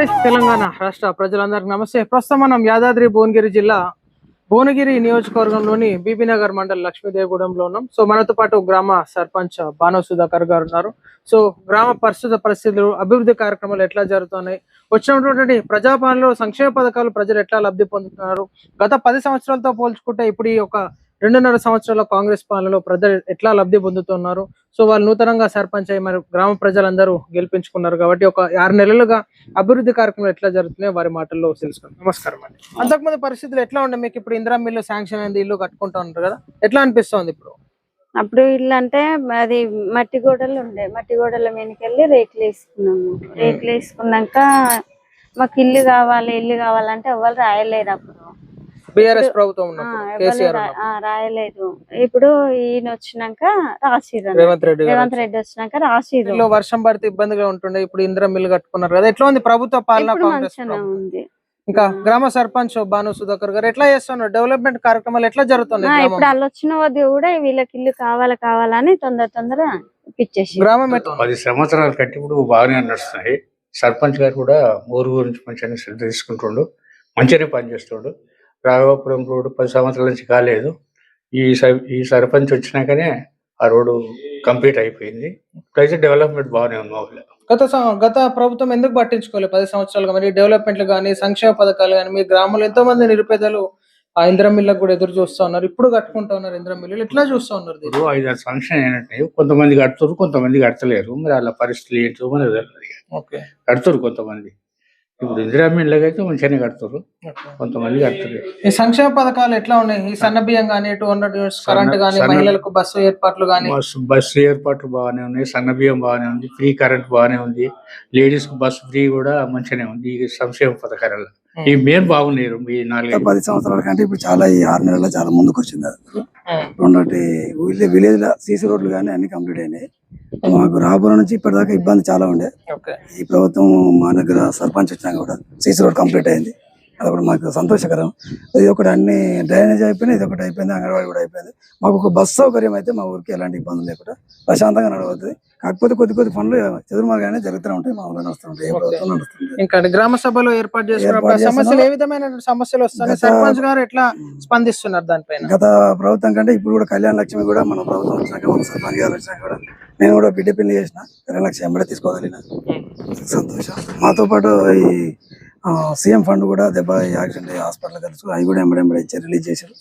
అండి తెలంగాణ రాష్ట్ర ప్రజలందరికీ నమస్తే. ప్రస్తుతం మనం యాదాద్రి భువనగిరి జిల్లా భువనగిరి నియోజకవర్గంలోని బీబీనగర్ మండల్ లక్ష్మీదేవిగూడెంలో ఉన్నాం. సో మనతో పాటు గ్రామ సర్పంచ్ బాను సుధాకర్ గారు ఉన్నారు. సో గ్రామ పరిస్థితులు, అభివృద్ధి కార్యక్రమాలు ఎట్లా జరుగుతున్నాయి, వచ్చినటువంటి ప్రజాపాలనలో సంక్షేమ పథకాలు ప్రజలు ఎట్లా లబ్ధి పొందుతున్నారు, గత 10 సంవత్సరాలతో పోల్చుకుంటే ఇప్పుడు ఈ ఒక 2.5 సంవత్సరాల కాంగ్రెస్ పాలనలో ప్రజలు ఎట్లా లబ్ధి పొందుతున్నారు. సో వాళ్ళు నూతనంగా సర్పంచ్ అయ్యి మరి గ్రామ ప్రజలందరూ గెలిపించుకున్నారు కాబట్టి ఒక 6 నెలలుగా అభివృద్ధి కార్యక్రమాలు ఎట్లా జరుగుతున్నాయో వారి మాటల్లో తెలుసుకుందాం. నమస్కారం అండి. అంతకుముందు పరిస్థితులు ఎట్లా ఉండే మీకు? ఇప్పుడు ఇందిరా మిల్లు శాంక్షన్ అయింది, ఇల్లు కట్టుకుంటా ఉంటారు కదా, ఎట్లా అనిపిస్తుంది ఇప్పుడు? అప్పుడు ఇల్లు అంటే అది మట్టి గోడలు ఉండే, మట్టి గోడల మీదకెళ్ళి రేకులు వేసుకున్నాము. రేకులు వేసుకున్నాక మాకు ఇల్లు కావాలంటే ఎవరు రాయలేదు. అప్పుడు బీఆర్ఎస్ ప్రభుత్వం రాయలేదు. ఇప్పుడు ఈయన వచ్చినాక రాసిరు, రేవంత్ రెడ్డి వచ్చినాక రాసిరు. వర్షం పడితే ఇబ్బందిగా ఉంటుండే, ఇప్పుడు ఇందిరా మిల్లు కట్టుకున్నారు కదా, ఎట్లా ఉంది ప్రభుత్వ పాలన? మంచిగా ఉంది. ఇంకా గ్రామ సర్పంచ్ బాను సుధాకర్ గారు ఎట్లా చేస్తున్నారు? డెవలప్మెంట్ కార్యక్రమాలు ఎట్లా జరుగుతున్నాయి? ఇప్పుడు వాళ్ళు వచ్చిన వద్ద కూడా వీళ్ళకి ఇల్లు కావాలని తొందర ఇప్పించేసి గ్రామం 10 సంవత్సరాల కంటే ఇప్పుడు బాగానే నడుస్తున్నాయి. సర్పంచ్ గారు కూడా ఊరు గురించి మంచిగా శ్రద్ధ తీసుకుంటుండు, మంచిగానే పనిచేస్తుండు. రాఘవాపురం రోడ్డు 10 సంవత్సరాల నుంచి కాలేదు. ఈ సర్పంచ్ వచ్చినాకనే ఆ రోడ్డు కంప్లీట్ అయిపోయింది. ఇప్పుడైతే డెవలప్మెంట్ బాగానే ఉంది. గత ప్రభుత్వం ఎందుకు పట్టించుకోలేదు 10 సంవత్సరాలుగా? మరి డెవలప్మెంట్లు కానీ, సంక్షేమ పథకాలు కానీ, మీ గ్రామంలో ఎంతో మంది నిరుపేదలు ఆ ఇందిరా మిల్లకు కూడా ఎదురు చూస్తా ఉన్నారు, ఇప్పుడు కట్టుకుంటా ఉన్నారు. ఇందిరా మిల్లు ఎట్లా చూస్తా ఉన్నారు? 5-6 ఫంక్షన్ అయినట్టు కొంతమంది కడుతురు, కొంతమంది కడతలేరు. మరి వాళ్ళ పరిస్థితులు ఏంటో మనకు తెలియదు. కడుతురు కొంతమంది. ఇప్పుడు ఇందిరా మిల్లుకి అయితే మంచిగానే కడుతురు, కొంతమంది కడుతున్నారు. ఈ సంక్షేమ పథకాలు ఎట్లా ఉన్నాయి? ఈ సన్న బియ్యం కానీ, 200 యూనిట్స్ కరెంట్ కానీ, మహిళలకు బస్సు ఏర్పాట్లు కానీ? బస్సు ఏర్పాట్లు బాగానే ఉన్నాయి, సన్న బియ్యం బాగానే ఉంది, ఫ్రీ కరెంట్ బాగానే ఉంది, లేడీస్ కు బస్సు ఫ్రీ కూడా మంచిగానే ఉంది. ఈ సంక్షేమ పథకాలలో ఈ మెయిన్ బాగున్నాయి. ఈ 10 సంవత్సరాల కంటే ఇప్పుడు చాలా ఈ 6 నెలల్లో చాలా ముందుకు వచ్చింది. రెండోటి విలేజ్ లో సీసీ రోడ్లు కానీ అన్ని కంప్లీట్ అయినాయి. మాకు రాబోయే నుంచి ఇప్పటిదాకా ఇబ్బంది చాలా ఉండే. ఈ ప్రభుత్వం మా దగ్గర సర్పంచ్ వచ్చినాక కూడా సీసీ రోడ్ కంప్లీట్ అయింది. అది కూడా మాకు సంతోషకరం. ఇది ఒకటి అన్ని డ్రైనేజ్ అయిపోయినాయి, ఇది ఒకటి అయిపోయింది, అంగన్వాడీ కూడా అయిపోయింది. మాకు ఒక బస్ సౌకర్యం అయితే మా ఊరికి ఎలాంటి ఇబ్బందులు లేకుండా ప్రశాంతంగా నడవవుతుంది. కాకపోతే కొద్ది పనులు చదురుమార్గానే జరుగుతూ ఉంటాయి, మా ఊళ్ళో నడుస్తుంటాయి. ఇంకా గ్రామ సభలో ఏర్పాటు చేసుకున్నప్పుడు సమస్యలు ఏ విధమైన సమస్యలు వస్తాయి? సర్పంచ్ గారు ఎట్లా స్పందిస్తున్నారు దానిపైన? గత ప్రభుత్వం కంటే ఇప్పుడు కూడా కళ్యాణ లక్ష్మి కూడా మన ప్రభుత్వం వచ్చినాక, మన సర్పంచ్ గారు వచ్చినాక కూడా నేను కూడా బిడ్డ పెళ్లి చేసిన, కళ్యాణ లక్ష్మి ఎంబడే తీసుకోగలిగిన సంతోషం. మాతో పాటు ఈ సీఎం ఫండ్ కూడా దెబ్బ యాక్సిడెంట్ హాస్పిటల్ తెలుసు, అవి కూడా ఎంబడే ఇచ్చి రిలీజ్ చేశారు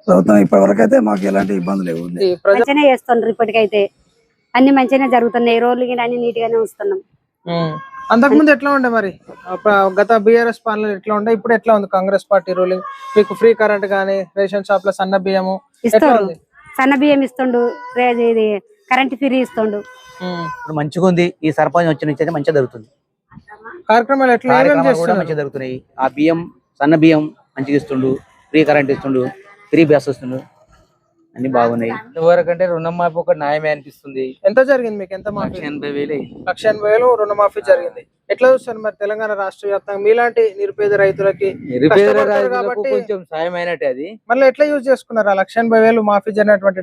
ప్రభుత్వం. ఇప్పటి వరకు అయితే మాకు ఎలాంటి ఇబ్బంది లేవు. మంచిగానే చేస్తున్నారు, ఇప్పటికైతే అన్ని మంచిగానే జరుగుతున్నాయి. రోడ్లు అన్ని నీట్ గానే వస్తున్నాం. అంతకుముందు ఎట్లా ఉండే మరి? గత బీఆర్ఎస్ పాలన ఎట్లా ఉండే, ఇప్పుడు ఎట్లా ఉంది కాంగ్రెస్ పార్టీ రూలింగ్? మీకు ఫ్రీ కరెంట్ గానీ, రేషన్ షాప్ లో సన్న బియ్యము ఇస్తుండు, సన్న బియ్యం ఇస్తుండు, కరెంట్ ఫ్రీ ఇస్తుండు. మంచిగా ఉంది. ఈ సర్పంచ్ వచ్చిన నుంచి అయితే మంచిగా జరుగుతుంది. కార్యక్రమాలు ఎట్లా మంచిగా జరుగుతున్నాయి. ఆ బియ్యం, సన్న బియ్యం మంచిగా ఇస్తుండు, ఫ్రీ కరెంట్ ఇస్తుండు, ఫ్రీ బస్ వస్తుండు, అన్ని బాగున్నాయి. ఎవరికంటే రుణమాఫీ ఒక న్యాయమే అనిపిస్తుంది. ఎంత జరిగింది మీకు? ఎంత మాఫీ? 1,80,000 రుణమాఫీ జరిగింది. ఎట్లా చూస్తారు మరి తెలంగాణ రాష్ట్ర వ్యాప్తంగా మీలాంటి నిరుపేద రైతులకి? కొంచెం సాయం అయినట్టే. అది మళ్ళీ ఎట్లా యూజ్ చేసుకున్నారు? 1,80,000 మాఫీ జరిగినటువంటి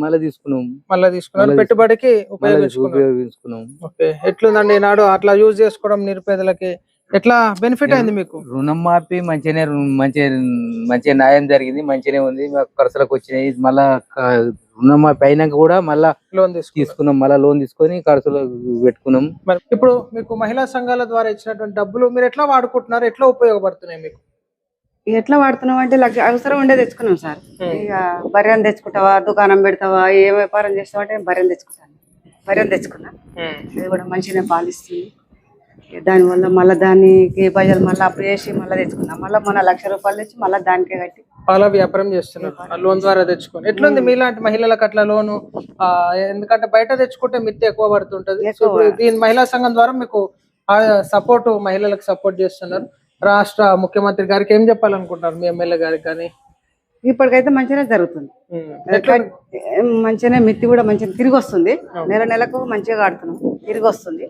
మళ్ళీ తీసుకున్నారు, పెట్టుబడికి ఉపయోగించుకున్నాం. ఓకే, ఎట్లుందండి నాడు అట్లా యూజ్ చేసుకోవడం? నిరుపేదలకి ఎట్లా బెనిఫిట్ అయింది మీకు? రుణమాఫీ మంచిగా న్యాయం జరిగింది, మంచిగానే ఉంది. మాకు ఖర్చులకు వచ్చినాయి. మళ్ళా రుణమాఫీ అయినాక కూడా మళ్ళా లోన్ తీసుకున్నాం, మళ్ళా లోన్ తీసుకొని ఖర్చులు పెట్టుకున్నాం. మరి ఇప్పుడు మీకు మహిళా సంఘాల ద్వారా ఇచ్చినటువంటి డబ్బులు మీరు ఎట్లా వాడుకుంటున్నారు? ఎట్లా ఉపయోగపడుతున్నాయి మీకు? ఎట్లా వాడుతున్నాం అంటే అవసరం ఉండే తెచ్చుకున్నాం సార్. ఇక బర్రెని తెచ్చుకుంటావా, దుకాణం పెడతావా, ఏ వ్యాపారం చేస్తావా అంటే బర్రెని తెచ్చుకున్నా. ఇది కూడా మంచిగానే పాలిస్తుంది. దానివల్ల మళ్ళీ దానికి పైసలు మళ్ళీ అప్పు చేసి మళ్ళీ తెచ్చుకున్నాం. మళ్ళీ మన 1,00,000 రూపాయలు తెచ్చి మళ్ళీ దానికే కట్టి పాల వ్యాపారం చేస్తున్నారు లోన్ ద్వారా తెచ్చుకొని. ఎట్లుంది మీలాంటి మహిళలకు అట్లా లోను? ఎందుకంటే బయట తెచ్చుకుంటే మిత్తి ఎక్కువ పడుతుంటది. దీని మహిళా సంఘం ద్వారా మీకు సపోర్ట్, మహిళలకు సపోర్ట్ చేస్తున్నారు. రాష్ట్ర ముఖ్యమంత్రి గారికి ఏం చెప్పాలనుకుంటారు? మీ ఎమ్మెల్యే గారికి కానీ? ఇప్పటికైతే మంచిగానే జరుగుతుంది. మంచిగానే మిత్తి కూడా మంచిగా తిరిగి వస్తుంది. నెలకు మంచిగా కడుతున్నాం, తిరిగి వస్తుంది.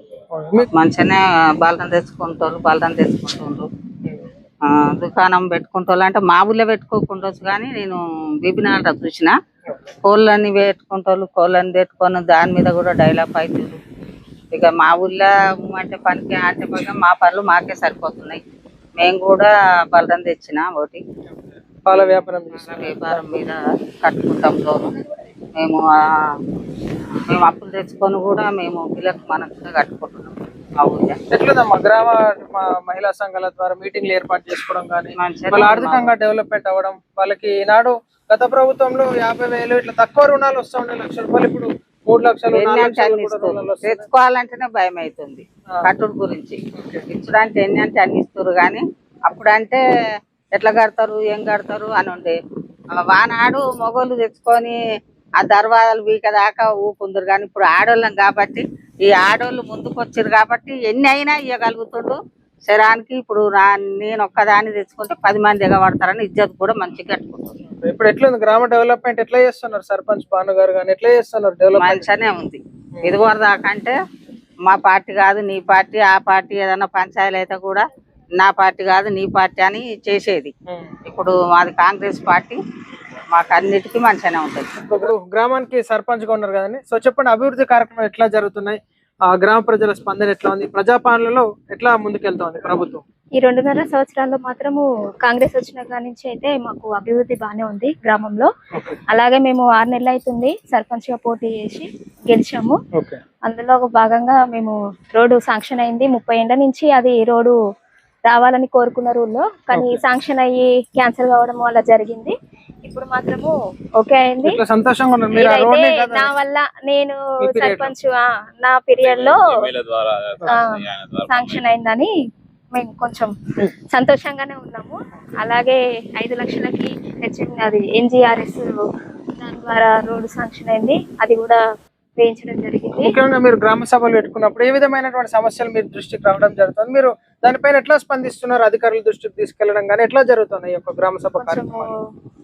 మంచిగానే బాలటం తెచ్చుకుంటుండ్రు. దుకాణం పెట్టుకుంటోళ్ళు అంటే మా ఊళ్ళో పెట్టుకోకుండొచ్చు, కానీ నేను బీబీనగర్ చూసిన కోళ్ళని పెట్టుకుంటోళ్ళు కోళ్ళని పెట్టుకొని దాని మీద కూడా డెవలప్ అవుతుంది. ఇక మా ఊళ్ళో అంటే పనికి అంటే పని మా పనులు మాకే సరిపోతున్నాయి. మేము కూడా బలరం తెచ్చిన ఒకటి పాల వ్యాపారం వ్యాపారం మీద కట్టుకుంటాం లోను. మేము మేము అప్పులు తెచ్చుకొని కూడా మేము పిల్లలకు మనసుగా కట్టుకుంటున్నాం మా ఊళ్ళో. ఎట్లుందమ్మా గ్రామ మహిళా సంఘాల ద్వారా మీటింగ్లు ఏర్పాటు చేసుకోవడం కానీ వాళ్ళ ఆర్థికంగా డెవలప్మెంట్ అవ్వడం, వాళ్ళకి ఈనాడు గత ప్రభుత్వంలో 50,000 ఇట్లా తక్కువ రుణాలు వస్తూ ఉండే, ₹1,00,000 ఇప్పుడు 3 లక్షలు 4 లక్షలు కూడా రుణాలు వస్తున్నాయి. తెచ్చుకోవాలంటేనే భయం అవుతుంది కట్టుడు గురించి. ఇప్పుడంటే ఎన్ని అంటే అన్ని ఇస్తారు కానీ అప్పుడంటే ఎట్లా కడతారు ఏం కడతారు అని ఉండే. వానాడు మొగోళ్ళు తెచ్చుకొని ఆ దర్వాజాలు వీక దాకా ఊకుందరు. కానీ ఇప్పుడు ఆడోళ్ళం కాబట్టి ఈ ఆడోళ్ళు ముందుకు వచ్చారు కాబట్టి ఎన్ని అయినా ఇవ్వగలుగుతుండ్రు శరానికి. ఇప్పుడు నేను ఒక్కదాన్ని తెచ్చుకుంటే 10 మంది ఎగబడతారని ఇజ్జత్ కూడా మంచిగా కట్టుకుంటున్నారు. ఇప్పుడు ఎట్లుంది గ్రామ డెవలప్మెంట్ ఎట్లా చేస్తున్నారు సర్పంచ్ భాను గారు కానీ ఎట్లా చేస్తున్నారు డెవలప్మెంట్? మంచిగానే ఉంది. ఇదివరకు దాకా అంటే మా పార్టీ కాదు నీ పార్టీ, ఆ పార్టీ ఏదన్నా పంచాయతీలు అయితే కూడా నా పార్టీ కాదు నీ పార్టీ అని చేసేది. ఇప్పుడు మాది కాంగ్రెస్ పార్టీ, మాకు అన్నిటికీ మంచిగానే ఉంటుంది. ఇప్పుడు గ్రామానికి సర్పంచ్ గా ఉన్నారు కదండి, సో చెప్పండి అభివృద్ధి కార్యక్రమాలు ఎట్లా జరుగుతున్నాయి, ఆ గ్రామ ప్రజల స్పందన ఎట్లా ఉంది, ప్రజాపాలనలో ఎట్లా ముందుకెళ్తోంది ప్రభుత్వం? ఈ 2.5 సంవత్సరాల్లో మాత్రము కాంగ్రెస్ వచ్చిన కాడి నుంచి అయితే మాకు అభివృద్ధి బాగానే ఉంది గ్రామంలో. అలాగే మేము 6 నెలలు అవుతుంది సర్పంచ్ గా పోటీ చేసి గెలిచాము. అందులో భాగంగా మేము రోడ్డు శాంక్షన్ అయింది. 30 ఏళ్ల నుంచి అది రోడ్డు రావాలని కోరుకున్న ఊళ్ళో, కానీ శాంక్షన్ అయ్యి క్యాన్సిల్ కావడం వల్ల జరిగింది. ఇప్పుడు మాత్రము ఓకే అయింది. సంతోషంగా ఉన్నారు మీరు? నా వల్ల నేను సర్పంచ్ నా పీరియడ్ లో శాంక్షన్ అయిందని మేము కొంచెం సంతోషంగానే ఉన్నాము. అలాగే 5 లక్షలకి అది NGRS దాని ద్వారా రోడ్డు శాంక్షన్ అయింది, అది కూడా వేయించడం జరిగింది. ముఖ్యంగా మీరు గ్రామ సభలు పెట్టుకున్నప్పుడు ఏ విధమైనటువంటి సమస్యలు మీరు దృష్టికి రావడం జరుగుతుంది, మీరు దానిపైన ఎట్లా స్పందిస్తున్నారు, అధికారుల దృష్టికి తీసుకెళ్లడం కానీ ఎట్లా జరుగుతుంది ఈ యొక్క గ్రామ సభ కార్యక్రమాలు?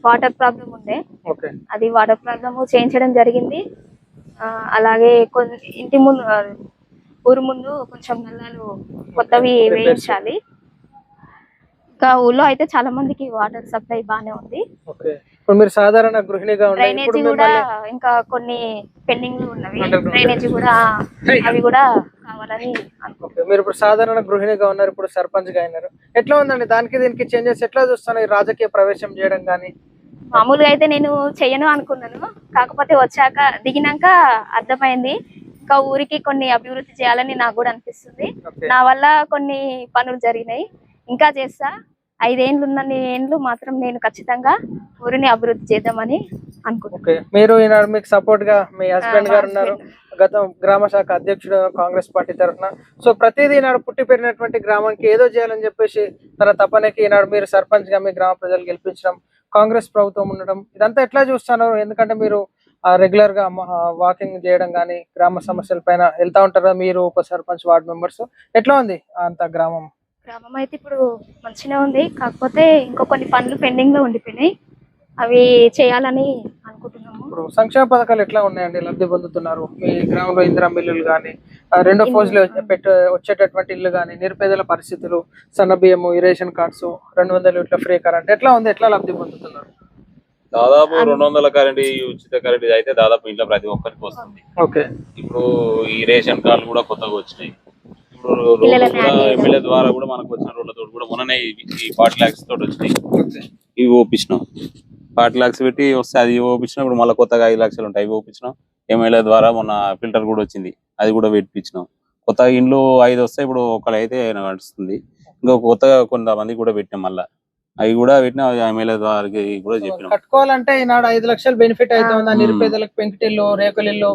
వాటర్ ప్రాబ్లం ఉండే, అది వాటర్ ప్రాబ్లమ్ చేయించడం జరిగింది. అలాగే ఇంటి ముందు ఊరు ముందు కొంచెం నల్లాలు కొత్తవి వేయించాలి. ఇంకా ఊళ్ళో అయితే చాలా మందికి వాటర్ సప్లై బానే ఉంది. ఇప్పుడు మీరు సాధారణ గృహిణిగా ఉన్నారు, డ్రైనేజీ కూడా ఇంకా కొన్ని పెండింగ్ లో ఉన్నవి, డ్రైనేజీ కూడా అవి కూడా కావాలని అనుకుంటున్నాను. మీరు ఇప్పుడు సాధారణ గృహిణిగా ఉన్నారు, ఇప్పుడు సర్పంచ్ గా అయినారు, ఎట్లా ఉందండి దానికి దీనికి చేంజెస్ ఎట్లా చూస్తున్నారు? రాజకీయ ప్రవేశం చేయడం కానీ మామూలుగా అయితే నేను చెయ్యను అనుకున్నాను, కాకపోతే వచ్చాక దిగినాక అర్థమైంది ఇంకా ఊరికి కొన్ని అభివృద్ధి చేయాలని నాకు కూడా అనిపిస్తుంది. నా వల్ల కొన్ని పనులు జరిగినాయి, ఇంకా చేస్తా. 5 ఏళ్ళు ఉన్నన్ని ఏళ్ళు మాత్రం నేను ఖచ్చితంగా ఊరిని అభివృద్ధి చేద్దామని అనుకుంటున్నాను. మీరు ఈనాడు మీకు సపోర్ట్ గా మీ హస్బెండ్ గారు ఉన్నారు, గత గ్రామ శాఖ అధ్యక్షుడు కాంగ్రెస్ పార్టీ తరఫున. సో ప్రతిదీ ఈనాడు పుట్టి పెరిగినటువంటి గ్రామానికి ఏదో చేయాలని చెప్పేసి తన తపనకి ఈనాడు మీరు సర్పంచ్ గా మీ గ్రామ ప్రజలు గెలిపించడం, కాంగ్రెస్ ప్రభుత్వం ఉండడం, ఇదంతా ఎట్లా చూస్తున్నారు? ఎందుకంటే మీరు రెగ్యులర్ గా వాకింగ్ చేయడం కానీ గ్రామ సమస్యల పైన వెళ్తా ఉంటారు, మీరు ఉప సర్పంచ్ వార్డు మెంబర్స్, ఎట్లా ఉంది అంత గ్రామం? గ్రామం అయితే ఇప్పుడు మంచిగా ఉంది, కాకపోతే ఇంకో కొన్ని పనులు పెండింగ్ లో ఉండిపోయినాయి, అవి చేయాలని అనుకుంటున్నాము. ఇప్పుడు సంక్షేమ పథకాలు ఎట్లా ఉన్నాయండి, లబ్ధి పొందుతున్నారు? మీ గ్రామంలో ఇందిరా మిల్లులు కానీ, రెండో ఫోజ్లో వచ్చేటటువంటి ఇల్లు కానీ, నిరుపేదల పరిస్థితులు, సన్న బియ్యము, రేషన్ కార్డ్స్, 200 యూనిట్ల ఫ్రీ కరెంట్ ఎట్లా ఉంది, ఎట్లా లబ్ధి పొందుతున్నారు? దాదాపు 200 కరెంట్, ఉచిత కరెంట్ అయితే దాదాపు ఇంట్లో ప్రతి ఒక్కరికి వస్తుంది. ఇప్పుడు ఈ రేషన్ కార్డులు కూడా కొత్తగా వచ్చినాయి. ఇప్పుడు ఎమ్మెల్యే ద్వారా కూడా మనకు వచ్చిన రోడ్లతో కూడా మొన్ననే ఈ 40 lakhs తోటి వచ్చినాయి. ఇవి ఓపించినాం, 40 lakhs పెట్టి వస్తే అది ఓపించినాం. ఇప్పుడు మళ్ళీ కొత్తగా 5 లక్షలు ఉంటాయి, అవి ఓపించినాం. ఎమ్మెల్యే ద్వారా మొన్న ఫిల్టర్ కూడా వచ్చింది, అది కూడా పెట్టించినాం. కొత్తగా ఇండ్లు 5 వస్తాయి, ఇప్పుడు ఒకళ్ళు అయితే నడుస్తుంది. ఇంకొక కొత్తగా కొంతమంది కూడా పెట్టినాం, మళ్ళీ అవి కూడా పెట్టినా ఎమ్మెల్యే ద్వారా కూడా చెప్పినాం. కట్టుకోవాలంటే ఈనాడు 5 లక్షలు బెనిఫిట్ అవుతుంది నిరుపేదలకు, పెంకుటిల్లు, రేకులిల్లు,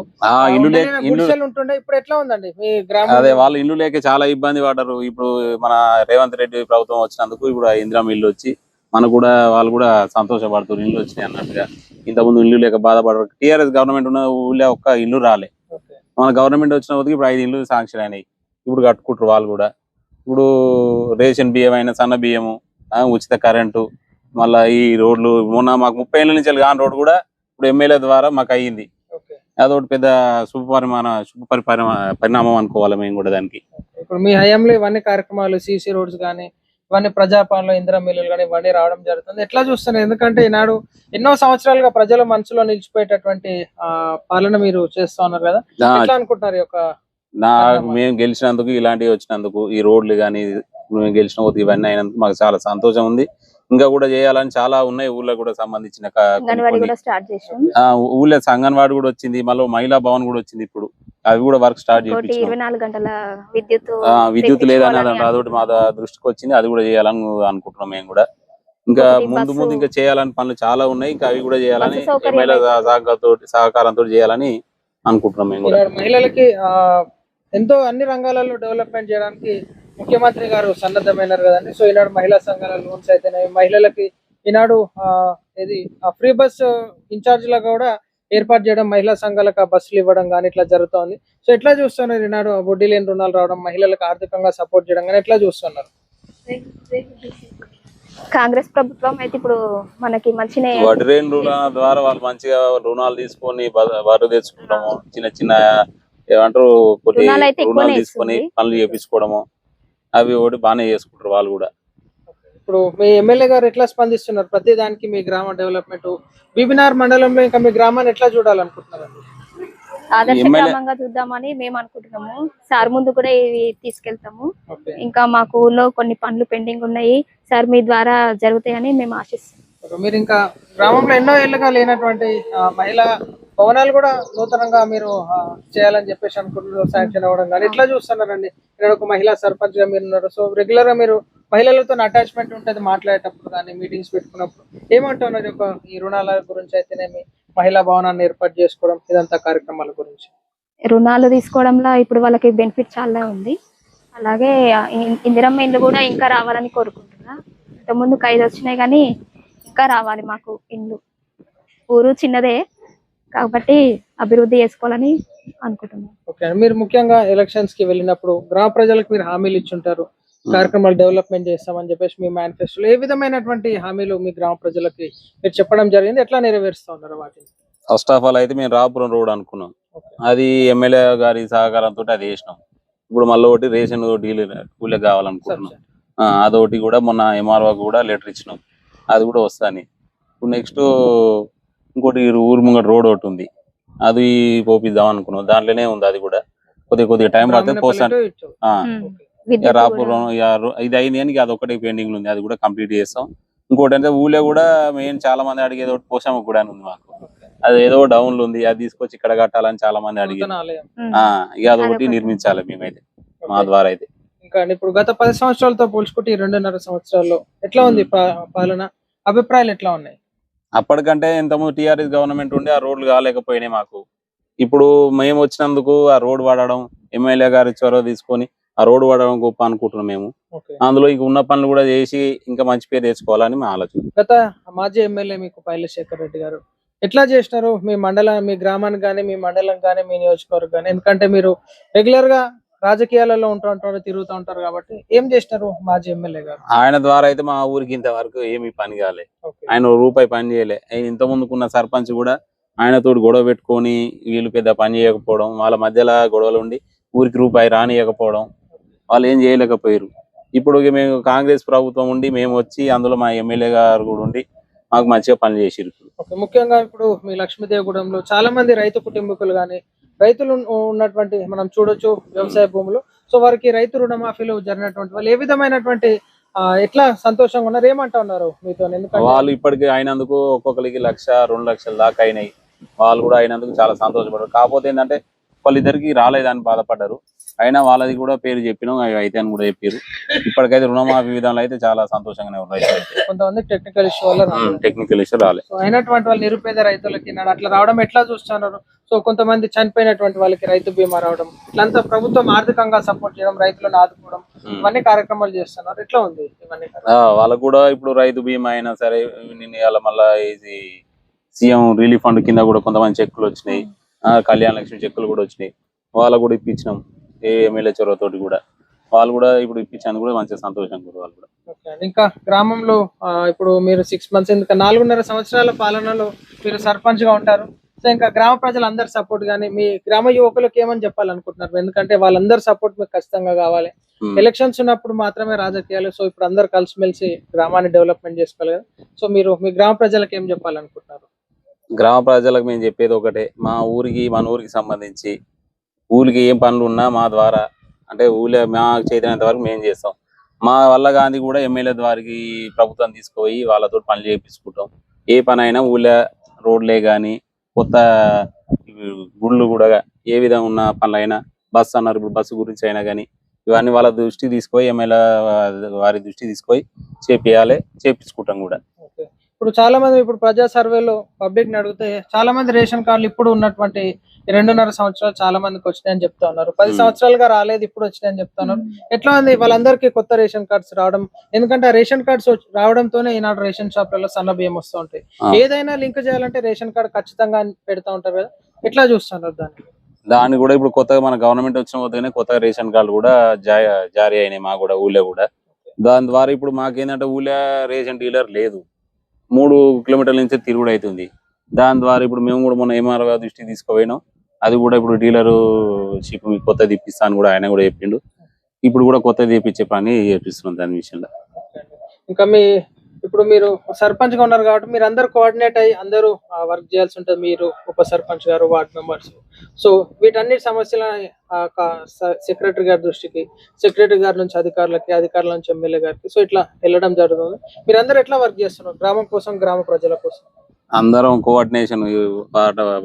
ఉంటుండే. ఇప్పుడు ఎట్లా ఉందండి మీ గ్రామం? అదే వాళ్ళ ఇల్లు లేక చాలా ఇబ్బంది పడ్డారు. ఇప్పుడు మన రేవంత్ రెడ్డి ప్రభుత్వం వచ్చినందుకు ఇప్పుడు ఇందిరా ఇల్లు వచ్చి మనకు కూడా వాళ్ళు కూడా సంతోషపడుతున్నారు, ఇల్లు వచ్చినాయి అన్నట్టుగా. ఇంతకుముందు ఇల్లు లేక బాధపడరు. టీఆర్ఎస్ గవర్నమెంట్ ఉన్న ఊళ్ళో ఒక్క ఇల్లు రాలే, మన గవర్నమెంట్ వచ్చిన వరకు ఇప్పుడు 5 ఇల్లు శాంక్షన్ అయినాయి, ఇప్పుడు కట్టుకుంటారు వాళ్ళు కూడా. ఇప్పుడు రేషన్ బియ్యం అయినా, సన్న బియ్యము, ఉచిత కరెంటు, మళ్ళీ ఈ రోడ్లు, మొన్న మాకు 30 ఏళ్ళ నుంచి కాని రోడ్డు కూడా ఇప్పుడు ఎమ్మెల్యే ద్వారా మాకు అయ్యింది. అదొకటి పెద్ద పరిణామం అనుకోవాలి మేము కూడా దానికి. ఇప్పుడు మీ హయాంలో ఇవన్నీ కార్యక్రమాలు, CC రోడ్స్ కానీ, ఇవన్నీ ప్రజాపాలనలో ఇందిరా మిల్లులు కానీ ఇవన్నీ రావడం జరుగుతుంది, ఎట్లా చూస్తున్నారు? ఎందుకంటే ఈనాడు ఎన్నో సంవత్సరాలుగా ప్రజల మనసులో నిలిచిపోయేటటువంటి పాలన మీరు చేస్తా ఉన్నారు కదా, ఎట్లా అనుకుంటున్నారు ఈ యొక్క మేము గెలిచినందుకు ఇలాంటివి వచ్చినందుకు ఈ రోడ్లు కానీ మేము గెలిచిన ఇవన్నీ అయినందుకు మాకు చాలా సంతోషం ఉంది. ఇంకా కూడా చేయాలని చాలా ఉన్నాయి ఊళ్ళో కూడా సంబంధించిన ఊళ్ళో అంగన్వాడి కూడా వచ్చింది, మళ్ళీ మహిళా భవన్ కూడా వచ్చింది. ఇప్పుడు అవి కూడా వర్క్ స్టార్ట్ చేయించాం. విద్యుత్ లేదని అదొకటి మా దృష్టికి వచ్చింది, అది కూడా చేయాలని అనుకుంటున్నాం. మేము కూడా ఇంకా ముందు ఇంకా చేయాలని పనులు చాలా ఉన్నాయి, ఇంకా అవి కూడా చేయాలని ఎమ్మెల్యే సహకారంతో చేయాలని అనుకుంటున్నాం. మేము కూడా మహిళలకి ఎంతో అన్ని రంగాలలో డెవలప్మెంట్ చేయడానికి ముఖ్యమంత్రి గారు సన్నద్ధమైనారు కదండి. సో ఈనాడు మహిళా సంఘాల లోన్స్ అయితేనే మహిళలకి ఈనాడు ఇది ఫ్రీ బస్ ఇన్ఛార్జ్ లాగా కూడా ఏర్పాటు చేయడం, మహిళా సంఘాలకు బస్సులు ఇవ్వడం కానీ ఇట్లా జరుగుతోంది. సో ఎట్లా చూస్తున్నారు ఈనాడు వడ్డీ లేని రుణాలు రావడం, మహిళలకు ఆర్థికంగా సపోర్ట్ చేయడం కానీ ఎట్లా చూస్తున్నారు? కాంగ్రెస్ ప్రభుత్వం అయితే ఇప్పుడు మనకి మంచిగా వడ్డీ లేని రుణాల ద్వారా వాళ్ళు మంచిగా రుణాలు తీసుకొని వడ్డీ తెచ్చుకుంటాము, చిన్న చిన్న ఏమంటారు కొన్ని రుణాలు తీసుకొని పనులు చేపించుకోవడము, అవి ఒకటి బాగానే చేసుకుంటారు వాళ్ళు కూడా. ఇప్పుడు మీ ఎమ్మెల్యే గారు ఎట్లా స్పందిస్తున్నారు ప్రతి దానికి? మీ గ్రామ డెవలప్మెంట్ బీబీనగర్ మండలంలో ఇంకా మీ గ్రామాన్ని ఎట్లా చూడాలనుకుంటున్నారు? ఆదర్శ గ్రామంగా చూద్దామని మేము అనుకుంటున్నాము. సార్ ముందు కూడా ఇవి తీసుకెళ్తాము. ఇంకా మాకు ఊళ్ళో కొన్ని పనులు పెండింగ్ ఉన్నాయి, సార్ మీ ద్వారా జరుగుతాయని మేము ఆశిస్తున్నాం. మీరు ఇంకా గ్రామంలో ఎన్నో ఏళ్ళుగా లేనటువంటి మహిళా భవనాలు కూడా నూతనంగా మీరు చేయాలని చెప్పేసి అనుకుంటున్నారు, శాంక్షన్ అవ్వడం కానీ ఎట్లా చూస్తున్నారండి? ఇక్కడ ఒక మహిళా సర్పంచ్ గా మీరు ఉన్నారు. సో రెగ్యులర్ గా మీరు మహిళలతో అటాచ్మెంట్ ఉంటుంది మాట్లాడేటప్పుడు కానీ మీటింగ్స్ పెట్టుకున్నప్పుడు ఏమంటున్నారు ఈ రుణాల గురించి అయితేనేమి, మహిళా భవనాన్ని ఏర్పాటు చేసుకోవడం, ఇదంతా కార్యక్రమాల గురించి? రుణాలు తీసుకోవడంలో ఇప్పుడు వాళ్ళకి బెనిఫిట్ చాలా ఉంది. అలాగే ఇందిరమ్మ ఇండ్లు కూడా ఇంకా రావాలని కోరుకుంటున్నా. ఇంతకుముందు 5 వచ్చినాయి కానీ ఇంకా రావాలి మాకు ఇండ్లు. ఊరు చిన్నదే కాబట్టి అభివృద్ధి చేసుకోవాలని అనుకుంటున్నాం. ఓకే, మీరు ముఖ్యంగా ఎలక్షన్స్ కి వెళ్ళినప్పుడు గ్రామ ప్రజలకు మీరు హామీలు ఇచ్చుంటారు, కార్యక్రమాలు డెవలప్మెంట్ చేస్తామని చెప్పేసి మీ మేనిఫెస్టోలో ఏ విధమైనటువంటి హామీలు మీ గ్రామ ప్రజలకి మీరు చెప్పడం జరిగింది? ఎట్లా నెరవేరుస్తా ఉన్నారు వాటిని? ఫస్ట్ ఆఫ్ ఆల్ అయితే మేము రాపురం రోడ్ అనుకున్నాం, అది ఎమ్మెల్యే గారి సహకారంతో అది వేసినాం. ఇప్పుడు మళ్ళీ ఒకటి రేషన్ కూలే కావాలనుకుంటున్నాం, అదొకటి కూడా మొన్న ఎంఆర్ఓ కూడా లెటర్ ఇచ్చినాం, అది కూడా వస్తాని. ఇప్పుడు నెక్స్ట్ ఇంకోటి ఊరు ముంగట రోడ్ ఒకటి ఉంది, అది పోపిద్దాం అనుకున్నాం, దాంట్లోనే ఉంది. అది కూడా కొద్దిగా టైం పడుతుంది పోస్తాను. రాపురం ఇది అయింది కానీ అది ఒకటి పెండింగ్ ఉంది, అది కూడా కంప్లీట్ చేస్తాం. ఇంకోటి అంటే ఊళ్ళో కూడా మెయిన్ చాలా మంది అడిగేది ఒకటి పోషమ్మ కూడా ఉంది మాకు, అది ఏదో డౌన్ లో ఉంది, అది తీసుకొచ్చి ఇక్కడ కట్టాలని చాలా మంది అడిగారు. ఇక అదొకటి నిర్మించాలి మేమైతే మా ద్వారా అయితే. ఇంకా ఇప్పుడు గత 10 సంవత్సరాలతో పోల్చుకుంటే 2.5 సంవత్సరాల్లో ఎట్లా ఉంది పాలన? అభిప్రాయాలు ఎట్లా ఉన్నాయి? అప్పటికంటే ఇంతకుముందు టీఆర్ఎస్ గవర్నమెంట్ ఉండి ఆ రోడ్లు కాలేకపోయినాయి మాకు. ఇప్పుడు మేము వచ్చినందుకు ఆ రోడ్ వాడడం, ఎమ్మెల్యే గారి చొరవ తీసుకొని ఆ రోడ్ వాడడం గొప్ప అనుకుంటున్నాం మేము. అందులో ఇక ఉన్న పనులు కూడా చేసి ఇంకా మంచి పేరు తెచ్చుకోవాలని మా ఆలోచన. గత మాజీ ఎమ్మెల్యే మీకు పైలశేఖర్ రెడ్డి గారు ఎట్లా చేసినారు మీ మీ గ్రామానికి కానీ, మీ మండలం కానీ, మీ నియోజకవర్గం కానీ? ఎందుకంటే మీరు రెగ్యులర్ గా రాజకీయాలలో ఉంటూ తిరుగుతూ ఉంటారు కాబట్టి ఏం చేసినారు మాజీ ఎమ్మెల్యే గారు? ఆయన ద్వారా అయితే మా ఊరికి ఇంతవరకు ఏమి పని కాలే, ఆయన రూపాయి పని చేయలే. ఇంత ముందుకున్న సర్పంచ్ కూడా ఆయనతోటి గొడవ పెట్టుకొని వీళ్ళు పెద్ద పని చేయకపోవడం, వాళ్ళ మధ్యలో గొడవలు ఉండి ఊరికి రూపాయి రానియకపోవడం, వాళ్ళు ఏం చేయలేకపోయారు. ఇప్పుడు మేము కాంగ్రెస్ ప్రభుత్వం ఉండి మేము వచ్చి అందులో మా ఎమ్మెల్యే గారు కూడా ఉండి మాకు మంచిగా పని చేసిరు. ముఖ్యంగా ఇప్పుడు మీ లక్ష్మీదేవగూడెంలో చాలా మంది రైతు కుటుంబీకులు కానీ రైతులు ఉన్నటువంటి మనం చూడొచ్చు వ్యవసాయ భూములు. సో వారికి రైతు రుణమాఫీలు జరిగినటువంటి వాళ్ళు ఏ విధమైనటువంటి ఎట్లా సంతోషంగా ఉన్నారు, ఏమంటా ఉన్నారు మీతో? వాళ్ళు ఇప్పటికీ అయినందుకు ఒక్కొక్కరికి 1-2 లక్షల దాకా అయినాయి. వాళ్ళు కూడా అయినందుకు చాలా సంతోషపడ్డారు. కాకపోతే ఏంటంటే వాళ్ళిద్దరికి రాలేదని బాధపడ్డారు. అయినా వాళ్ళది కూడా పేరు చెప్పినాం, అవి అయితే అని కూడా చెప్పారు. ఇప్పటికైతే రుణమాఫీ విధానంలో అయితే చాలా సంతోషంగానే ఉన్నాయి. కొంతమంది టెక్నికల్ ఇష్యూ రాలేదు. సో అయినటువంటి వాళ్ళు నిరుపేద రైతులకి అట్లా రావడం ఎట్లా చూస్తున్నారు? సో కొంతమంది చనిపోయినటువంటి వాళ్ళకి రైతు బీమా రావడం, ఇట్లంతా ప్రభుత్వం ఆర్థికంగా సపోర్ట్ చేయడం, రైతులను ఆదుకోవడం, ఇవన్నీ కార్యక్రమాలు చేస్తున్నారు. ఎట్లా ఉంది ఇవన్నీ? వాళ్ళకు కూడా ఇప్పుడు రైతు బీమా అయినా సరే, మళ్ళా ఇది సీఎం రిలీఫ్ ఫండ్ కింద కూడా కొంతమంది చెక్కులు వచ్చినాయి, కళ్యాణ లక్ష్మి చెక్కులు కూడా వచ్చినాయి. వాళ్ళకు కూడా ఇప్పించినాం ఎమ్మెల్యే చొరవతోటి కూడా. వాళ్ళు కూడా ఇప్పుడు ఇప్పించాను కూడా మంచిగా సంతోషంగా వాళ్ళు కూడా. ఇంకా గ్రామంలో ఇప్పుడు మీరు 6 మంత్స్ ఇంకా 4.5 సంవత్సరాల పాలనలో మీరు సర్పంచ్ గా ఉంటారు. సో ఇంకా గ్రామ ప్రజలందరి సపోర్ట్ గానీ మీ గ్రామ యువకులకు ఏమని చెప్పాలనుకుంటున్నారు? ఎందుకంటే వాళ్ళందరి సపోర్ట్ మీకు ఖచ్చితంగా కావాలి. ఎలక్షన్స్ ఉన్నప్పుడు మాత్రమే రాజకీయాలు. సో ఇప్పుడు అందరు కలిసిమెలిసి గ్రామాన్ని డెవలప్మెంట్ చేసుకోవాలి కదా. సో మీరు మీ గ్రామ ప్రజలకు ఏం చెప్పాలనుకుంటున్నారు? గ్రామ ప్రజలకు మేము చెప్పేది ఒకటే, మన ఊరికి సంబంధించి ఊరికి ఏం పనులు ఉన్నా మా ద్వారా అంటే ఊళ్ళో మా చేతనంత వరకు మేము చేస్తాం. మా వల్ల గాంధీ కూడా ఎమ్మెల్యే ద్వారాకి ప్రభుత్వం తీసుకుపోయి వాళ్ళతో పనులు చేయించుకుంటాం. ఏ పని అయినా ఊళ్ళో రోడ్లే కానీ కొత్త గుళ్ళు కూడా ఏ విధంగా ఉన్న పనులైనా బస్సు అన్నారు, ఇప్పుడు బస్సు గురించి అయినా కానీ ఇవన్నీ వాళ్ళ దృష్టికి తీసుకొని ఎమ్మెల్యే వారి దృష్టికి తీసుకొని చేపించుకుంటాం కూడా. ఇప్పుడు చాలా మంది ఇప్పుడు ప్రజా సర్వేలో పబ్లిక్ ని అడిగితే చాలా మంది రేషన్ కార్డులు ఇప్పుడు ఉన్నటువంటి 2.5 సంవత్సరాలు చాలా మందికి వచ్చినాయని చెప్తా ఉన్నారు. 10 సంవత్సరాలుగా రాలేదు, ఇప్పుడు వచ్చినాయని చెప్తున్నారు. ఎట్లా ఉంది వాళ్ళందరికీ కొత్త రేషన్ కార్డ్స్ రావడం? ఎందుకంటే ఆ రేషన్ కార్డ్స్ రావడంతోనే ఈనాడు రేషన్ షాప్లలో సన్న బియ్యం వస్తూ ఉంటాయి. ఏదైనా లింక్ చేయాలంటే రేషన్ కార్డ్ ఖచ్చితంగా పెడతా ఉంటారు కదా, ఎట్లా చూస్తున్నారు దాన్ని కూడా ఇప్పుడు కొత్తగా మన గవర్నమెంట్ వచ్చిన పోతేనే కొత్త రేషన్ కార్డులు కూడా జారీ అయినాయి మా కూడా ఊళ్ళో కూడా. దాని ద్వారా ఇప్పుడు మాకేంటంటే ఊళ్ళో రేషన్ డీలర్ లేదు, 3 కిలోమీటర్ల నుంచి తిరుగుడు అవుతుంది. దాని ద్వారా ఇప్పుడు మేము కూడా మొన్న ఎంఆర్ఓ దృష్టికి తీసుకుపోయినాం. అది కూడా ఇప్పుడు డీలరు షిప్ కొత్త తెప్పిస్తాను కూడా ఆయన కూడా చెప్పిండు. ఇప్పుడు కూడా కొత్త తెప్పించే పని చేపిస్తున్నాం దాని విషయంలో. ఇంకా ఇప్పుడు మీరు సర్పంచ్ గా ఉన్నారు కాబట్టి మీరు అందరు కోఆర్డినేట్ అయ్యి అందరూ వర్క్ చేయాల్సి ఉంటుంది. మీరు ఉప సర్పంచ్ గారు, వార్డ్ మెంబర్స్. సో వీటన్నిటి సమస్యల సెక్రటరీ గారి దృష్టికి, సెక్రటరీ గారి నుంచి అధికారులకి, అధికారుల నుంచి ఎమ్మెల్యే గారికి సో ఇట్లా వెళ్ళడం జరుగుతుంది. మీరందరూ ఎట్లా వర్క్ చేస్తున్నారు గ్రామం కోసం, గ్రామ ప్రజల కోసం? అందరం కోఆర్డినేషన్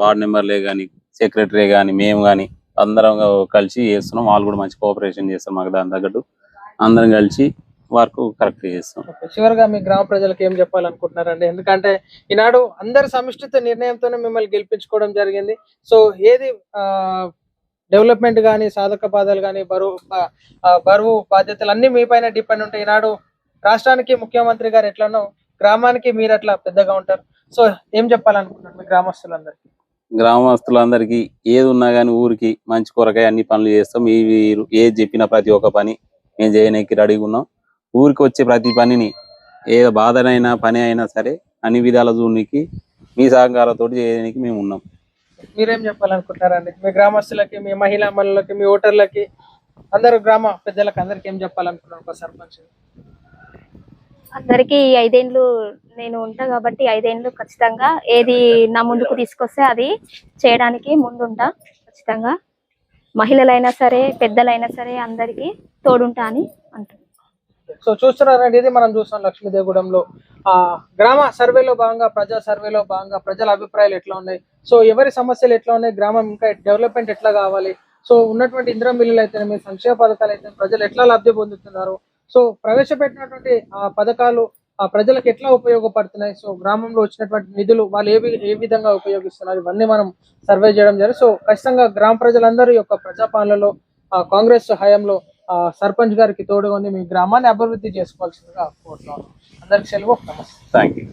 వార్డ్ మెంబర్లే కానీ, సెక్రటరీ కానీ, మేము కానీ అందరం కలిసి చేస్తున్నాం. వాళ్ళు కూడా మంచి కోఆపరేషన్ చేస్తారు మాకు. దాని తగ్గట్టు అందరం కలిసి వర్క్ కరెక్ట్ చేస్తాం. చివరిగా మీ గ్రామ ప్రజలకు ఏం చెప్పాలనుకుంటున్నారండి? ఎందుకంటే ఈనాడు అందరి సమిష్టిత నిర్ణయంతోనే మిమ్మల్ని గెలిపించుకోవడం జరిగింది. సో ఏది డెవలప్మెంట్ కానీ, సాధక బాధలు కానీ, బరువు బాధ్యతలు అన్ని మీ పైన డిపెండ్ ఉంటాయి. ఈనాడు రాష్ట్రానికి ముఖ్యమంత్రి గారు ఎట్లనో గ్రామానికి మీరు అట్లా పెద్దగా ఉంటారు. సో ఏం చెప్పాలనుకుంటున్నారు మీ గ్రామస్తులందరికీ? గ్రామస్తులందరికీ ఏది ఉన్నా కానీ ఊరికి మంచి కొరకై అన్ని పనులు చేస్తాం. మీరు ఏది చెప్పిన ప్రతి ఒక్క పని మేము చేయడానికి రెడీగా ఉన్నాం. ఊరికి వచ్చే ప్రతి పనిని ఏ బాధనైనా పని అయినా సరే అన్ని విధాల చూడడానికి మీ సహకారంతో చేయడానికి మేము ఉన్నాం. మీరేం చెప్పాలనుకుంటున్నారండి మీ గ్రామస్తులకి, మీ మహిళా మనులకి, మీ ఓటర్లకి, అందరు గ్రామ పెద్దలకి అందరికి ఏం చెప్పాలనుకున్నారు ఒక సర్పంచ్? అందరికి 5 ఏళ్ళు నేను ఉంటా కాబట్టి 5 ఏళ్ళు ఖచ్చితంగా ఏది నా ముందుకు తీసుకొస్తే అది చేయడానికి ముందుంటా ఖచ్చితంగా. మహిళలైనా సరే, పెద్దలైనా సరే అందరికి తోడుంటా అని అంటున్నాను. సో చూస్తున్నారండి, ఇది మనం చూస్తున్నాం లక్ష్మీదేవగూడెంలో గ్రామ సర్వేలో భాగంగా, ప్రజా సర్వేలో భాగంగా ప్రజల అభిప్రాయాలు ఎట్లా ఉన్నాయి, సో ఎవరి సమస్యలు ఎట్లా ఉన్నాయి, గ్రామం ఇంకా డెవలప్మెంట్ ఎట్లా కావాలి, సో ఉన్నటువంటి ఇందిరా మిల్లులు అయితే, మీ సంక్షేమ పథకాలు అయితే ప్రజలు ఎట్లా లబ్ధి పొందుతున్నారు, సో ప్రవేశపెట్టినటువంటి పథకాలు ప్రజలకు ఎట్లా ఉపయోగపడుతున్నాయి, సో గ్రామంలో వచ్చినటువంటి నిధులు వాళ్ళు ఏ విధంగా ఉపయోగిస్తున్నారు, ఇవన్నీ మనం సర్వే చేయడం జరిగింది. సో ఖచ్చితంగా గ్రామ ప్రజలందరూ యొక్క ప్రజాపాలనలో కాంగ్రెస్ హయాంలో సర్పంచ్ గారికి తోడుగా ఉంది మీ గ్రామాన్ని అభివృద్ధి చేసుకోవాల్సిందిగా కోరుతున్నాను. అందరికి సెలవు. నమస్తే. Thank you.